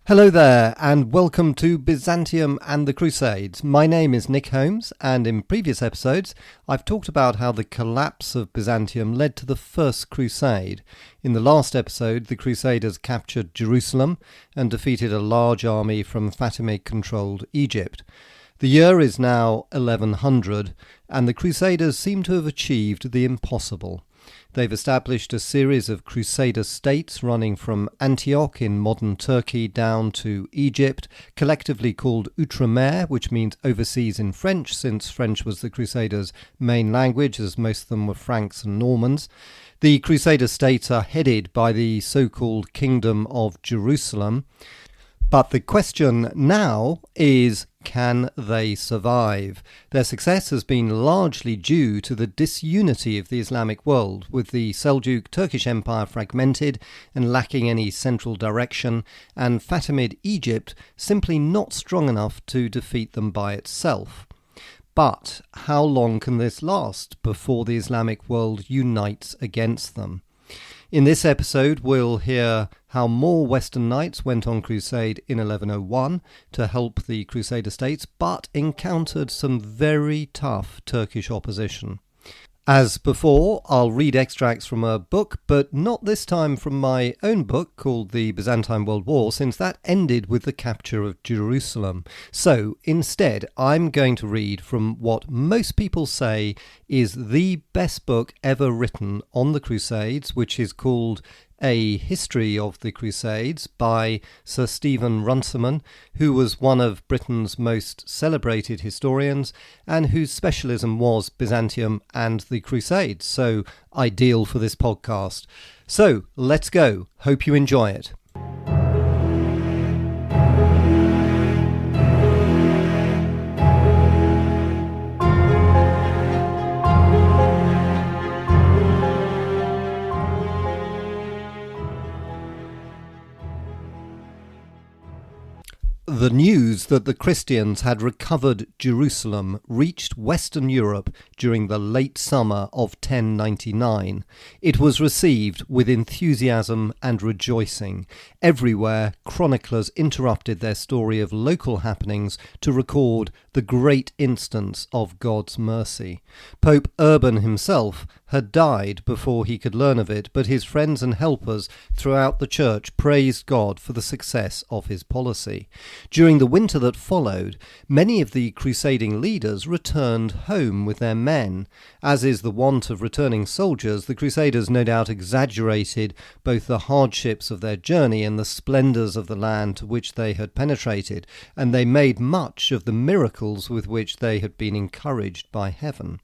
Hello there, and welcome to Byzantium and the Crusades. My name is Nick Holmes, and in previous episodes I've talked about how the collapse of Byzantium led to the First Crusade. In the last episode, the Crusaders captured Jerusalem and defeated a large army from Fatimid-controlled Egypt. The year is now 1100, and the Crusaders seem to have achieved the impossible. They've established a series of Crusader states running from Antioch in modern Turkey down to Egypt, collectively called Outremer, which means overseas in French, since French was the Crusaders' main language, as most of them were Franks and Normans. The Crusader states are headed by the so-called Kingdom of Jerusalem. But the question now is, can they survive? Their success has been largely due to the disunity of the Islamic world, with the Seljuk Turkish Empire fragmented and lacking any central direction, and Fatimid Egypt simply not strong enough to defeat them by itself. But how long can this last before the Islamic world unites against them? In this episode, we'll hear how more Western knights went on crusade in 1101 to help the Crusader states, but encountered some very tough Turkish opposition. As before, I'll read extracts from a book, but not this time from my own book called The Byzantine World War, since that ended with the capture of Jerusalem. So instead, I'm going to read from what most people say is the best book ever written on the Crusades, which is called A History of the Crusades by Sir Stephen Runciman, who was one of Britain's most celebrated historians and whose specialism was Byzantium and the Crusades, so ideal for this podcast. So let's go. Hope you enjoy it. The news that the Christians had recovered Jerusalem reached Western Europe during the late summer of 1099. It was received with enthusiasm and rejoicing. Everywhere, chroniclers interrupted their story of local happenings to record the great instance of God's mercy. Pope Urban himself had died before he could learn of it, but his friends and helpers throughout the church praised God for the success of his policy. During the winter that followed, many of the crusading leaders returned home with their men. As is the wont of returning soldiers, the Crusaders no doubt exaggerated both the hardships of their journey and the splendours of the land to which they had penetrated, and they made much of the miracles with which they had been encouraged by heaven.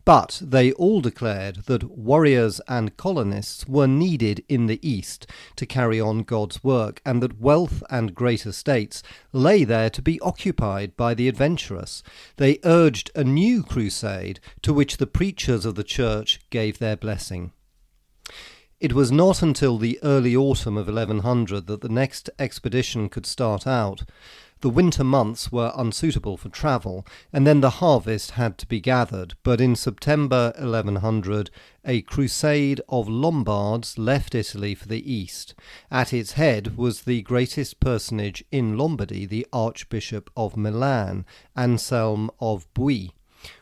But they all declared that warriors and colonists were needed in the East to carry on God's work, and that wealth and great estates lay there to be occupied by the adventurous. They urged a new crusade, to which the preachers of the church gave their blessing. It was not until the early autumn of 1100 that the next expedition could start out. The winter months were unsuitable for travel, and then the harvest had to be gathered. But in September 1100, a crusade of Lombards left Italy for the east. At its head was the greatest personage in Lombardy, the Archbishop of Milan, Anselm of Bui.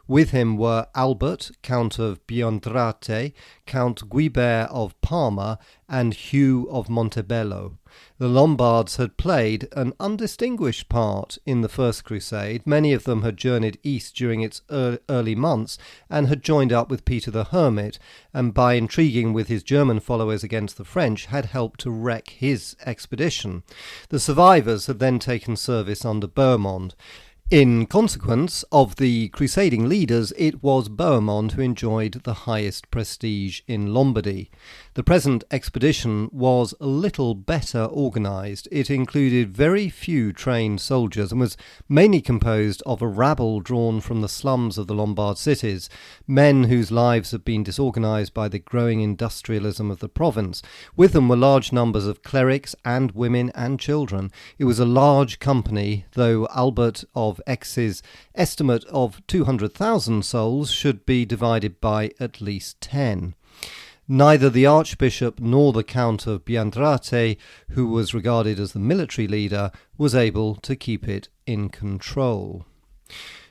With him were Albert, Count of Biondrate, Count Guibert of Parma, and Hugh of Montebello. The Lombards had played an undistinguished part in the First Crusade. Many of them had journeyed east during its early months and had joined up with Peter the Hermit, and by intriguing with his German followers against the French had helped to wreck his expedition. The survivors had then taken service under Bohemond. In consequence of the crusading leaders, it was Bohemond who enjoyed the highest prestige in Lombardy. The present expedition was a little better organised. It included very few trained soldiers and was mainly composed of a rabble drawn from the slums of the Lombard cities, men whose lives had been disorganised by the growing industrialism of the province. With them were large numbers of clerics and women and children. It was a large company, though Albert of Aix's estimate of 200,000 souls should be divided by at least 10. Neither the Archbishop nor the Count of Biandrate, who was regarded as the military leader, was able to keep it in control.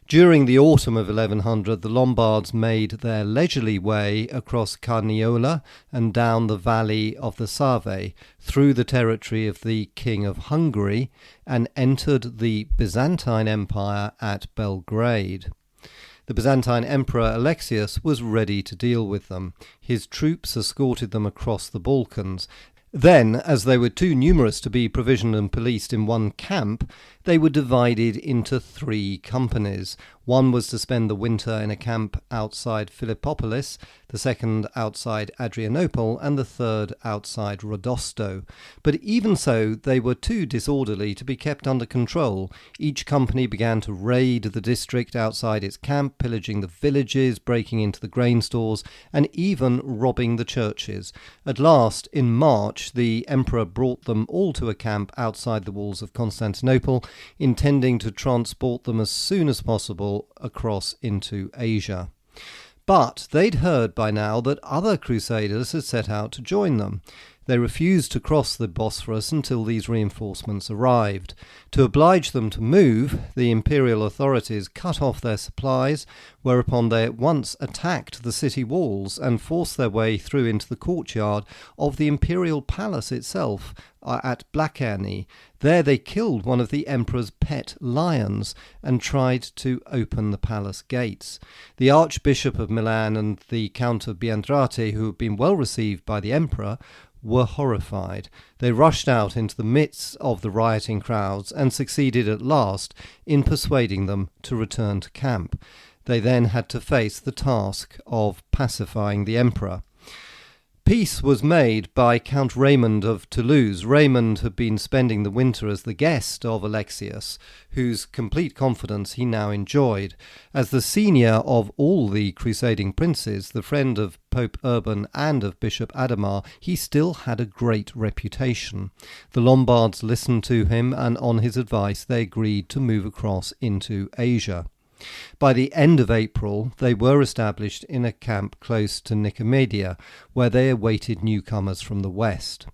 During the autumn of 1100, the Lombards made their leisurely way across Carniola and down the valley of the Save, through the territory of the King of Hungary, and entered the Byzantine Empire at Belgrade. The Byzantine Emperor Alexius was ready to deal with them. His troops escorted them across the Balkans. Then, as they were too numerous to be provisioned and policed in one camp, they were divided into 3 companies. One was to spend the winter in a camp outside Philippopolis, the second outside Adrianople, and the third outside Rodosto. But even so, they were too disorderly to be kept under control. Each company began to raid the district outside its camp, pillaging the villages, breaking into the grain stores, and even robbing the churches. At last, in March, the emperor brought them all to a camp outside the walls of Constantinople, intending to transport them as soon as possible across into Asia. But they'd heard by now that other crusaders had set out to join them. They refused to cross the Bosphorus until these reinforcements arrived. To oblige them to move, the imperial authorities cut off their supplies, whereupon they at once attacked the city walls and forced their way through into the courtyard of the imperial palace itself at Blacherny. There they killed one of the emperor's pet lions and tried to open the palace gates. The Archbishop of Milan and the Count of Biandrate, who had been well received by the emperor, were horrified. They rushed out into the midst of the rioting crowds and succeeded at last in persuading them to return to camp. They then had to face the task of pacifying the emperor. Peace was made by Count Raymond of Toulouse. Raymond had been spending the winter as the guest of Alexius, whose complete confidence he now enjoyed. As the senior of all the crusading princes, the friend of Pope Urban and of Bishop Adhemar, he still had a great reputation. The Lombards listened to him, and on his advice they agreed to move across into Asia. By the end of April, they were established in a camp close to Nicomedia, where they awaited newcomers from the west.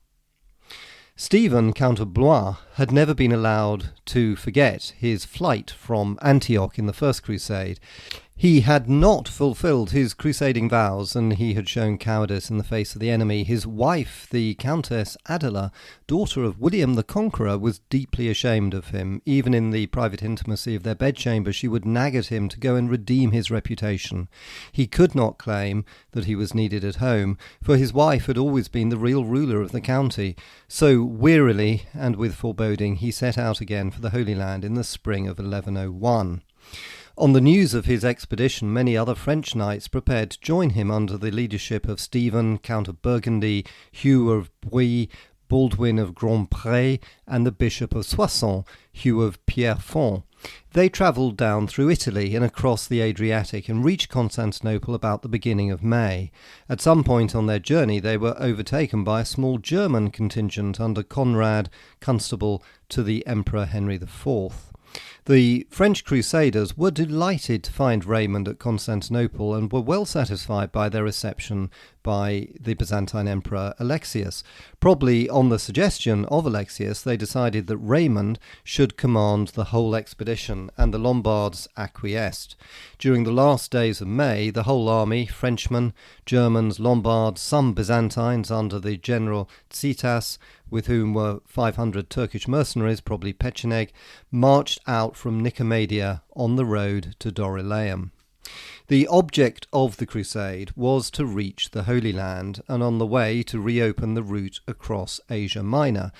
Stephen, Count of Blois, had never been allowed to forget his flight from Antioch in the First Crusade. He had not fulfilled his crusading vows, and he had shown cowardice in the face of the enemy. His wife, the Countess Adela, daughter of William the Conqueror, was deeply ashamed of him. Even in the private intimacy of their bedchamber, she would nag at him to go and redeem his reputation. He could not claim that he was needed at home, for his wife had always been the real ruler of the county. So, wearily and with foreboding, he set out again for the Holy Land in the spring of 1101. On the news of his expedition, many other French knights prepared to join him under the leadership of Stephen, Count of Burgundy, Hugh of Brie, Baldwin of Grandpré, and the Bishop of Soissons, Hugh of Pierrefonds. They travelled down through Italy and across the Adriatic and reached Constantinople about the beginning of May. At some point on their journey they were overtaken by a small German contingent under Conrad, constable to the Emperor Henry IV. The French Crusaders were delighted to find Raymond at Constantinople and were well satisfied by their reception by the Byzantine Emperor Alexius. Probably on the suggestion of Alexius, they decided that Raymond should command the whole expedition, and the Lombards acquiesced. During the last days of May, the whole army, Frenchmen, Germans, Lombards, some Byzantines under the general Tsitas, with whom were 500 Turkish mercenaries, probably Pecheneg, marched out from Nicomedia on the road to Dorylaeum. The object of the crusade was to reach the Holy Land, and on the way to reopen the route across Asia Minor,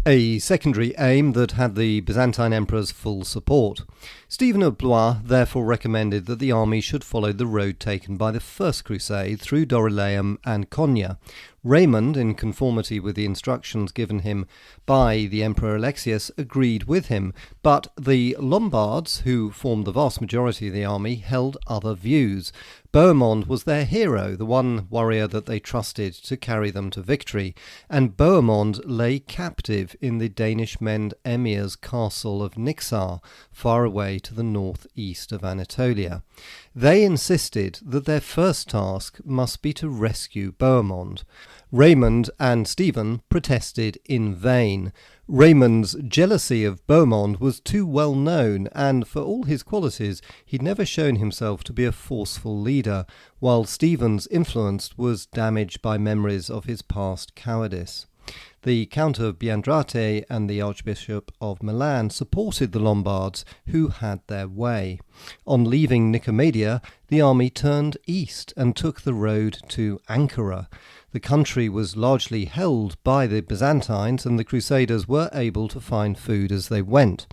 a secondary aim that had the Byzantine emperor's full support. Stephen of Blois therefore recommended that the army should follow the road taken by the First Crusade through Dorylaeum and Konya. Raymond, in conformity with the instructions given him by the Emperor Alexius, agreed with him, but the Lombards, who formed the vast majority of the army, held other views. Bohemond was their hero, the one warrior that they trusted to carry them to victory, and Bohemond lay captive in the Danish Mend Emir's castle of Nixar, far away to the northeast of Anatolia. They insisted that their first task must be to rescue Bohemond. Raymond and Stephen protested in vain. Raymond's jealousy of Bohemond was too well known, and for all his qualities, he'd never shown himself to be a forceful leader, while Stephen's influence was damaged by memories of his past cowardice. The Count of Biandrate and the Archbishop of Milan supported the Lombards, who had their way. On leaving Nicomedia, the army turned east and took the road to Ankara. The country was largely held by the Byzantines, and the Crusaders were able to find food as they went.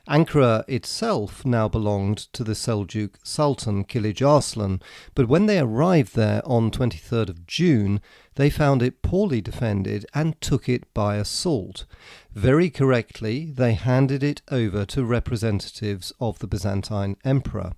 Ankara itself now belonged to the Seljuk Sultan Kilij Arslan, but when they arrived there on 23rd of June, they found it poorly defended and took it by assault. Very correctly, they handed it over to representatives of the Byzantine Emperor.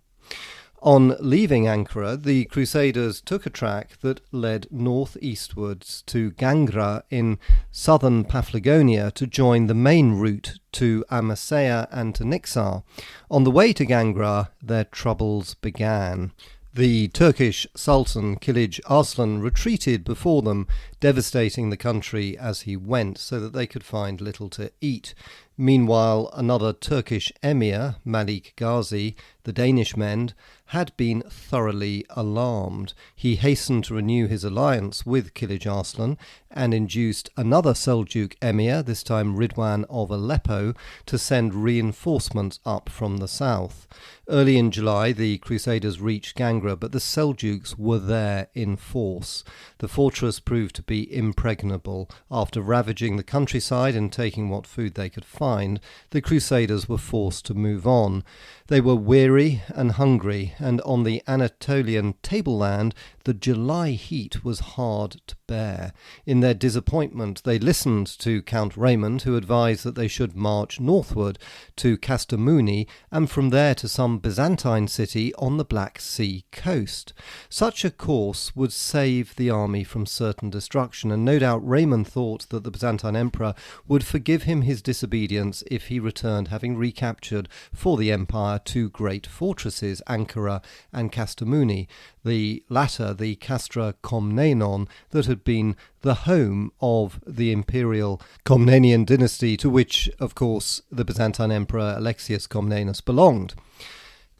On leaving Ankara, the Crusaders took a track that led northeastwards to Gangra in southern Paphlagonia to join the main route to Amasya and to Nixar. On the way to Gangra, their troubles began. The Turkish Sultan Kilij Arslan retreated before them, devastating the country as he went so that they could find little to eat. Meanwhile, another Turkish emir, Malik Gazi, the Danish Mend, had been thoroughly alarmed. He hastened to renew his alliance with Kilij Arslan and induced another Seljuk emir, this time Ridwan of Aleppo, to send reinforcements up from the south. Early in July, the Crusaders reached Gangra, but the Seljuks were there in force. The fortress proved to be impregnable. After ravaging the countryside and taking what food they could find, the Crusaders were forced to move on. They were weary and hungry, and on the Anatolian tableland, the July heat was hard to bear. In their disappointment, they listened to Count Raymond, who advised that they should march northward to Kastamuni and from there to some Byzantine city on the Black Sea coast. Such a course would save the army from certain destruction, and no doubt Raymond thought that the Byzantine emperor would forgive him his disobedience if he returned having recaptured for the empire two great fortresses, Ankara and Kastamuni, the latter the Castra Komnenon that had been the home of the imperial Komnenian dynasty, to which, of course, the Byzantine emperor Alexius Komnenos belonged.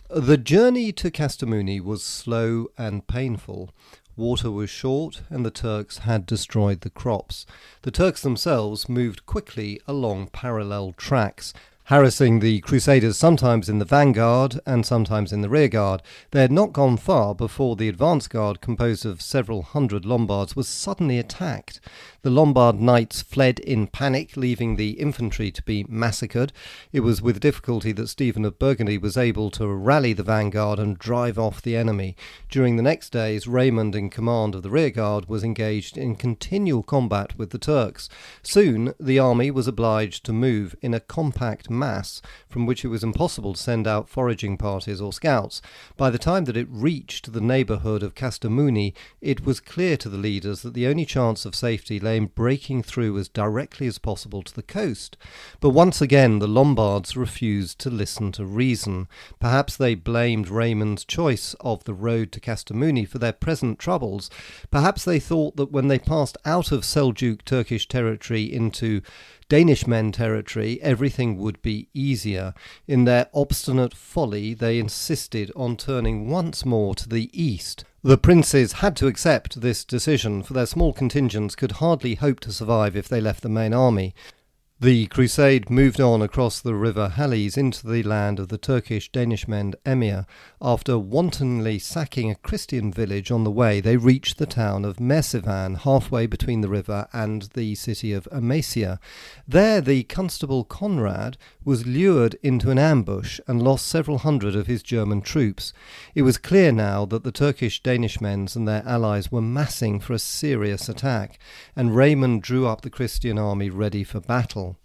The journey to Kastamuni was slow and painful. Water was short, and the Turks had destroyed the crops. The Turks themselves moved quickly along parallel tracks, harassing the Crusaders sometimes in the vanguard and sometimes in the rearguard. They had not gone far before the advance guard, composed of several hundred Lombards, was suddenly attacked. The Lombard knights fled in panic, leaving the infantry to be massacred. It was with difficulty that Stephen of Burgundy was able to rally the vanguard and drive off the enemy. During the next days, Raymond, in command of the rearguard, was engaged in continual combat with the Turks. Soon, the army was obliged to move in a compact mass from which it was impossible to send out foraging parties or scouts. By the time that it reached the neighbourhood of Kastamuni, it was clear to the leaders that the only chance of safety lay in breaking through as directly as possible to the coast. But once again the Lombards refused to listen to reason. Perhaps they blamed Raymond's choice of the road to Kastamuni for their present troubles. Perhaps they thought that when they passed out of Seljuk Turkish territory into Danish Mend territory, everything would be easier. In their obstinate folly, they insisted on turning once more to the east. The princes had to accept this decision, for their small contingents could hardly hope to survive if they left the main army. The crusade moved on across the river Halys into the land of the Turkish Danish Mend emir. After wantonly sacking a Christian village on the way, they reached the town of Mersivan, halfway between the river and the city of Amasya. There the constable Conrad, was lured into an ambush and lost several hundred of his German troops. It was clear now that the Turkish Danishmends and their allies were massing for a serious attack, and Raymond drew up the Christian army ready for battle.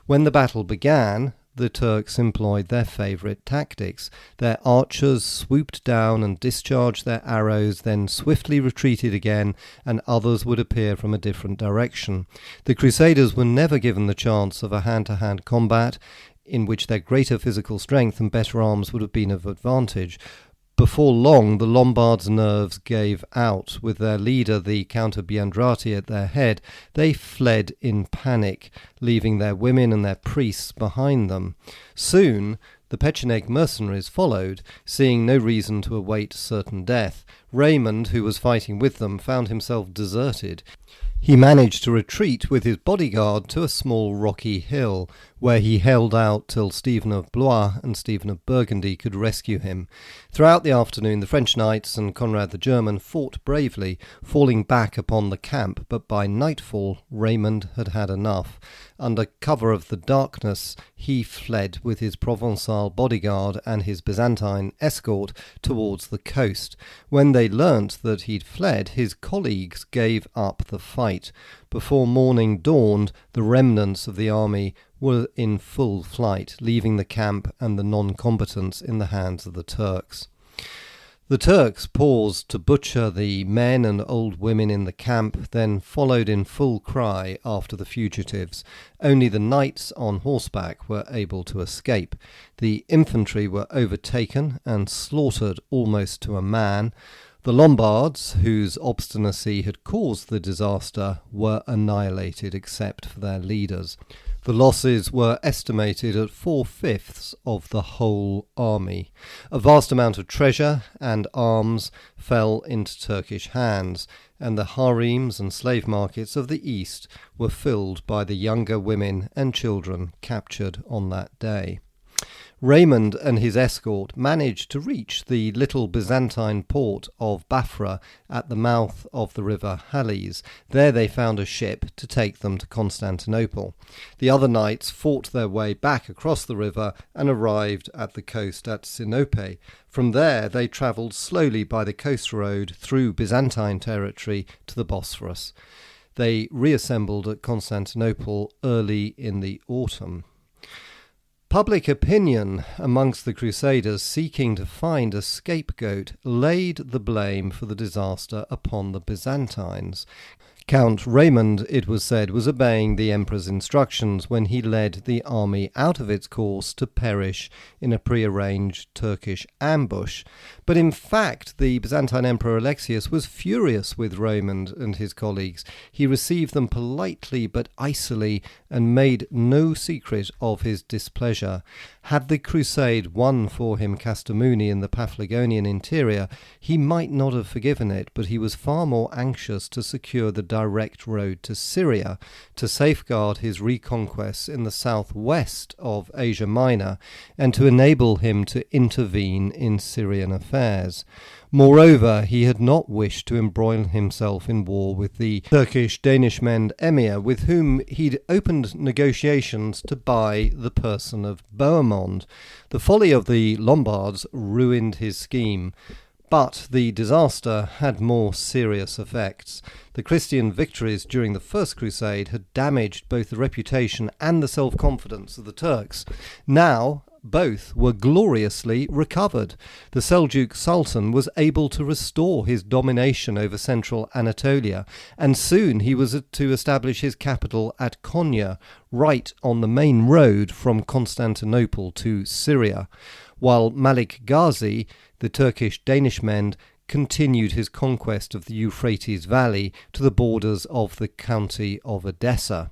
When the battle began, the Turks employed their favourite tactics. Their archers swooped down and discharged their arrows, then swiftly retreated again, and others would appear from a different direction. The Crusaders were never given the chance of a hand-to-hand combat in which their greater physical strength and better arms would have been of advantage. Before long, the Lombards' nerves gave out. With their leader, the Count of Biandrati, at their head, they fled in panic, leaving their women and their priests behind them. Soon, the Pecheneg mercenaries followed, seeing no reason to await certain death. Raymond, who was fighting with them, found himself deserted. He managed to retreat with his bodyguard to a small rocky hill, where he held out till Stephen of Blois and Stephen of Burgundy could rescue him. Throughout the afternoon, the French knights and Conrad the German fought bravely, falling back upon the camp, but by nightfall Raymond had had enough. Under cover of the darkness, he fled with his Provençal bodyguard and his Byzantine escort towards the coast. When they learnt that he'd fled, his colleagues gave up the fight. Before morning dawned, the remnants of the army were in full flight, leaving the camp and the non-combatants in the hands of the Turks. The Turks paused to butcher the men and old women in the camp, then followed in full cry after the fugitives. Only the knights on horseback were able to escape. The infantry were overtaken and slaughtered almost to a man. The Lombards, whose obstinacy had caused the disaster, were annihilated except for their leaders. The losses were estimated at 4/5 of the whole army. A vast amount of treasure and arms fell into Turkish hands, and the harems and slave markets of the east were filled by the younger women and children captured on that day. Raymond and his escort managed to reach the little Byzantine port of Bafra at the mouth of the river Halys. There they found a ship to take them to Constantinople. The other knights fought their way back across the river and arrived at the coast at Sinope. From there they travelled slowly by the coast road through Byzantine territory to the Bosphorus. They reassembled at Constantinople early in the autumn. Public opinion amongst the Crusaders, seeking to find a scapegoat, laid the blame for the disaster upon the Byzantines. Count Raymond, it was said, was obeying the emperor's instructions when he led the army out of its course to perish in a prearranged Turkish ambush. But in fact, the Byzantine Emperor Alexius was furious with Raymond and his colleagues. He received them politely but icily and made no secret of his displeasure. Had the crusade won for him Kastamuni in the Paphlagonian interior, he might not have forgiven it, but he was far more anxious to secure the direct road to Syria, to safeguard his reconquests in the southwest of Asia Minor, and to enable him to intervene in Syrian affairs. Moreover, he had not wished to embroil himself in war with the Turkish Danishmend emir, with whom he'd opened negotiations to buy the person of Bohemond. The folly of the Lombards ruined his scheme. But the disaster had more serious effects. The Christian victories during the First Crusade had damaged both the reputation and the self-confidence of the Turks. Now, both were gloriously recovered. The Seljuk Sultan was able to restore his domination over central Anatolia, and soon he was to establish his capital at Konya, right on the main road from Constantinople to Syria, while Malik Gazi, the Turkish Danishmend, continued his conquest of the Euphrates Valley to the borders of the county of Edessa.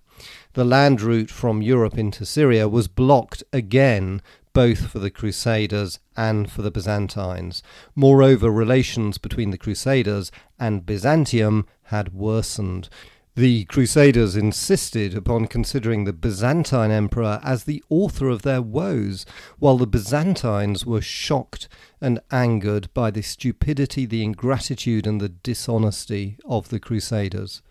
The land route from Europe into Syria was blocked again, both for the Crusaders and for the Byzantines. Moreover, relations between the Crusaders and Byzantium had worsened. The Crusaders insisted upon considering the Byzantine emperor as the author of their woes, while the Byzantines were shocked and angered by the stupidity, the ingratitude, and the dishonesty of the Crusaders.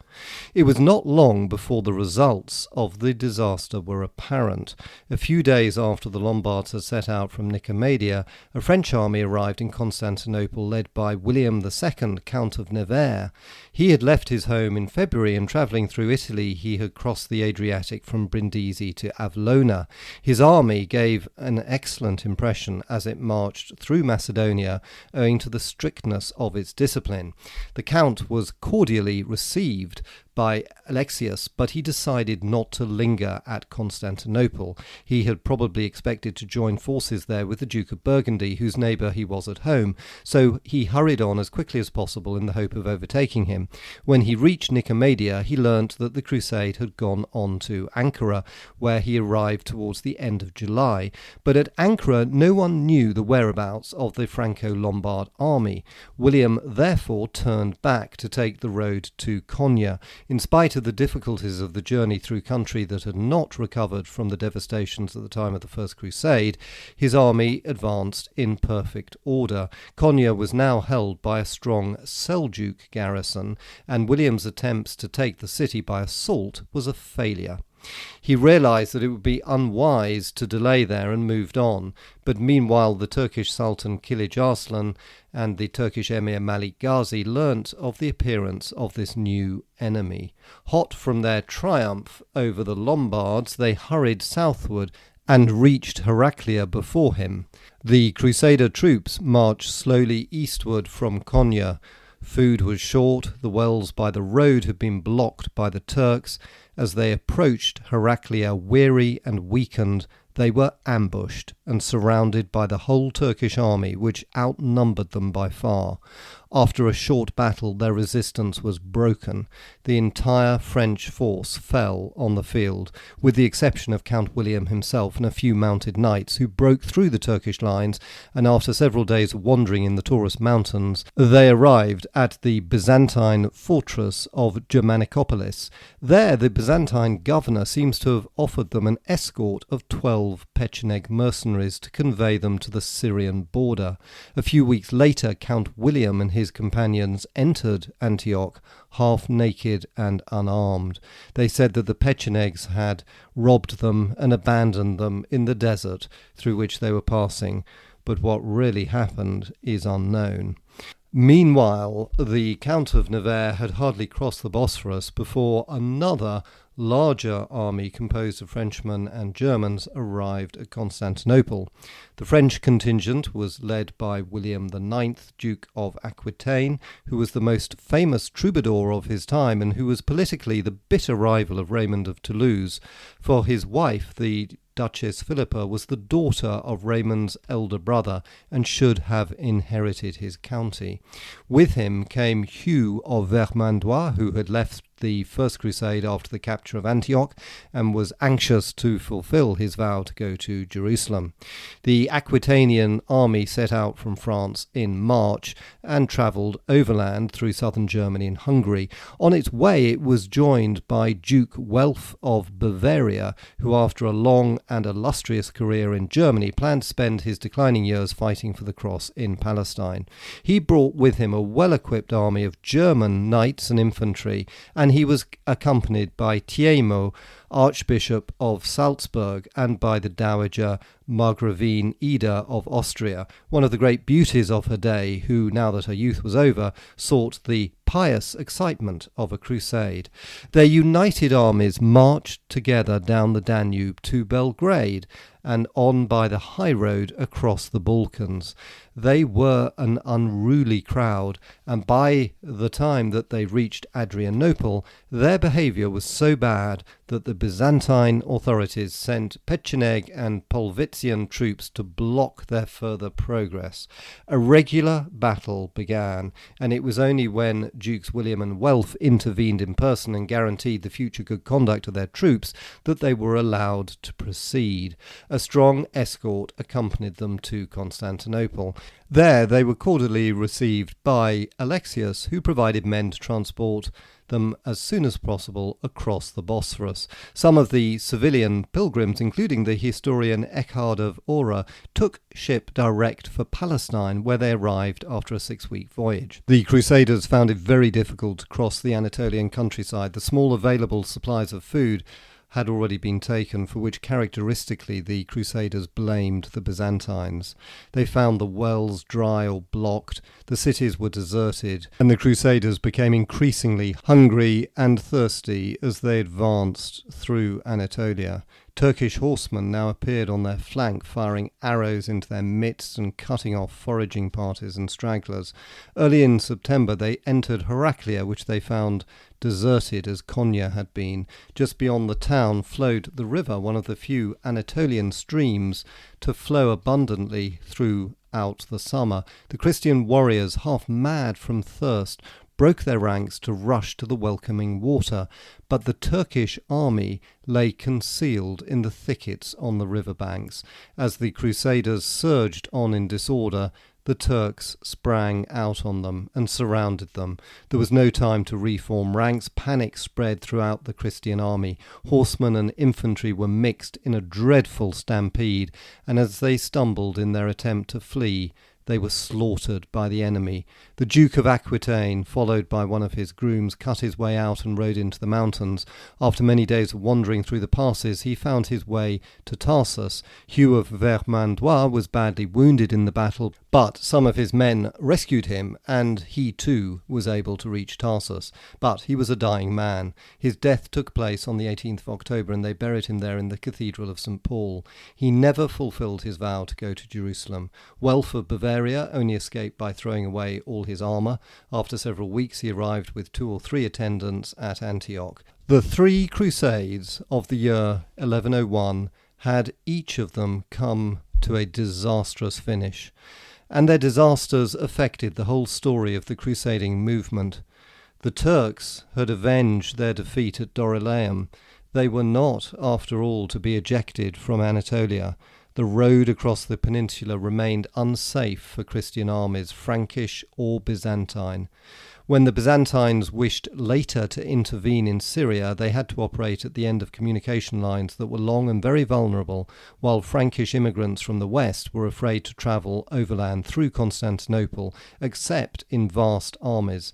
It was not long before the results of the disaster were apparent. A few days after the Lombards had set out from Nicomedia, a French army arrived in Constantinople led by William II, Count of Nevers. He had left his home in February, and travelling through Italy he had crossed the Adriatic from Brindisi to Avlona. His army gave an excellent impression as it marched through Macedonia, owing to the strictness of its discipline. The Count was cordially received by Alexius, but he decided not to linger at Constantinople. He had probably expected to join forces there with the Duke of Burgundy, whose neighbour he was at home, so he hurried on as quickly as possible in the hope of overtaking him. When he reached Nicomedia, he learnt that the crusade had gone on to Ankara, where he arrived towards the end of July. But at Ankara, no one knew the whereabouts of the Franco-Lombard army. William therefore turned back to take the road to Konya. In spite of the difficulties of the journey through country that had not recovered from the devastations at the time of the First Crusade, his army advanced in perfect order. Konya was now held by a strong Seljuk garrison, and William's attempts to take the city by assault was a failure. He realized that it would be unwise to delay there and moved on, but meanwhile the Turkish Sultan Kilij Arslan and the Turkish Emir Malik Gazi learnt of the appearance of this new enemy. Hot from their triumph over the Lombards, they hurried southward and reached Heraclea before him. The Crusader troops marched slowly eastward from Konya. Food was short, the wells by the road had been blocked by the Turks. As they approached Heraclea, weary and weakened, they were ambushed and surrounded by the whole Turkish army, which outnumbered them by far. After a short battle, their resistance was broken. The entire French force fell on the field, with the exception of Count William himself and a few mounted knights who broke through the Turkish lines, and after several days of wandering in the Taurus Mountains, they arrived at the Byzantine fortress of Germanicopolis. There, the Byzantine governor seems to have offered them an escort of 12 Pecheneg mercenaries to convey them to the Syrian border. A few weeks later, Count William and his companions entered Antioch half naked and unarmed. They said that the Pechenegs had robbed them and abandoned them in the desert through which they were passing, but what really happened is unknown. Meanwhile, the Count of Nevers had hardly crossed the Bosphorus before another larger army composed of Frenchmen and Germans arrived at Constantinople. The French contingent was led by William IX, Duke of Aquitaine, who was the most famous troubadour of his time and who was politically the bitter rival of Raymond of Toulouse, for his wife, the Duchess Philippa, was the daughter of Raymond's elder brother and should have inherited his county. With him came Hugh of Vermandois, who had left the First Crusade after the capture of Antioch and was anxious to fulfill his vow to go to Jerusalem. The Aquitanian army set out from France in March and travelled overland through southern Germany and Hungary. On its way it was joined by Duke Welf of Bavaria, who after a long and illustrious career in Germany planned to spend his declining years fighting for the cross in Palestine. He brought with him a well-equipped army of German knights and infantry, and he was accompanied by Thiemo, Archbishop of Salzburg, and by the Dowager Margravine Ida of Austria, one of the great beauties of her day, who, now that her youth was over, sought the pious excitement of a crusade. Their united armies marched together down the Danube to Belgrade and on by the high road across the Balkans. They were an unruly crowd, and by the time that they reached Adrianople, their behaviour was so bad that the Byzantine authorities sent Pecheneg and Polvitzian troops to block their further progress. A regular battle began, and it was only when Dukes William and Welf intervened in person and guaranteed the future good conduct of their troops that they were allowed to proceed. A strong escort accompanied them to Constantinople. There they were cordially received by Alexius, who provided men to transport them as soon as possible across the Bosphorus. Some of the civilian pilgrims, including the historian Eckhard of Ora, took ship direct for Palestine, where they arrived after a 6-week voyage. The Crusaders found it very difficult to cross the Anatolian countryside. The small available supplies of food had already been taken, for which characteristically the Crusaders blamed the Byzantines. They found the wells dry or blocked, the cities were deserted, and the Crusaders became increasingly hungry and thirsty as they advanced through Anatolia. Turkish horsemen now appeared on their flank, firing arrows into their midst and cutting off foraging parties and stragglers. Early in September they entered Heraclea, which they found deserted as Konya had been. Just beyond the town flowed the river, one of the few Anatolian streams to flow abundantly throughout the summer. The Christian warriors, half mad from thirst, broke their ranks to rush to the welcoming water, but the Turkish army lay concealed in the thickets on the riverbanks. As the Crusaders surged on in disorder, the Turks sprang out on them and surrounded them. There was no time to reform ranks. Panic spread throughout the Christian army. Horsemen and infantry were mixed in a dreadful stampede, and as they stumbled in their attempt to flee, they were slaughtered by the enemy. The Duke of Aquitaine, followed by one of his grooms, cut his way out and rode into the mountains. After many days of wandering through the passes, he found his way to Tarsus. Hugh of Vermandois was badly wounded in the battle, but some of his men rescued him, and he too was able to reach Tarsus. But he was a dying man. His death took place on the 18th of October, and they buried him there in the Cathedral of St. Paul. He never fulfilled his vow to go to Jerusalem. Welf of Bavaria only escaped by throwing away all his armour. After several weeks he arrived with 2 or 3 attendants at Antioch. The 3 Crusades of the year 1101 had each of them come to a disastrous finish, and their disasters affected the whole story of the crusading movement. The Turks had avenged their defeat at Dorylaeum. They were not, after all, to be ejected from Anatolia. The road across the peninsula remained unsafe for Christian armies, Frankish or Byzantine. When the Byzantines wished later to intervene in Syria, they had to operate at the end of communication lines that were long and very vulnerable, while Frankish immigrants from the west were afraid to travel overland through Constantinople, except in vast armies.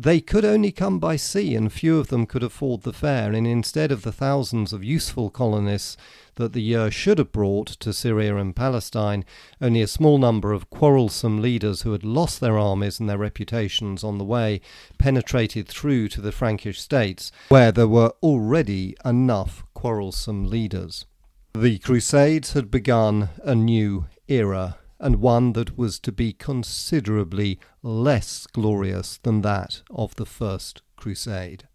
They could only come by sea, and few of them could afford the fare, and instead of the thousands of useful colonists that the year should have brought to Syria and Palestine, only a small number of quarrelsome leaders who had lost their armies and their reputations on the way penetrated through to the Frankish states, where there were already enough quarrelsome leaders. The Crusades had begun a new era, and one that was to be considerably less glorious than that of the First Crusade.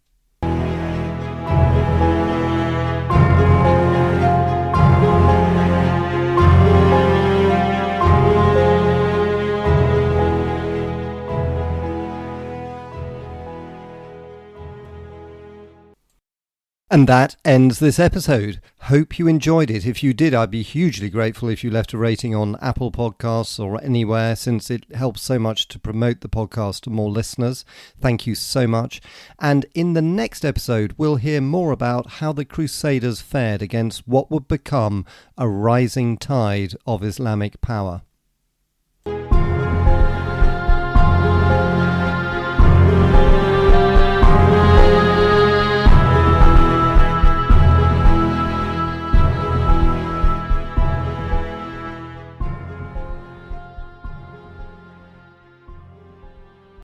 And that ends this episode. Hope you enjoyed it. If you did, I'd be hugely grateful if you left a rating on Apple Podcasts or anywhere, since it helps so much to promote the podcast to more listeners. Thank you so much. And in the next episode, we'll hear more about how the Crusaders fared against what would become a rising tide of Islamic power.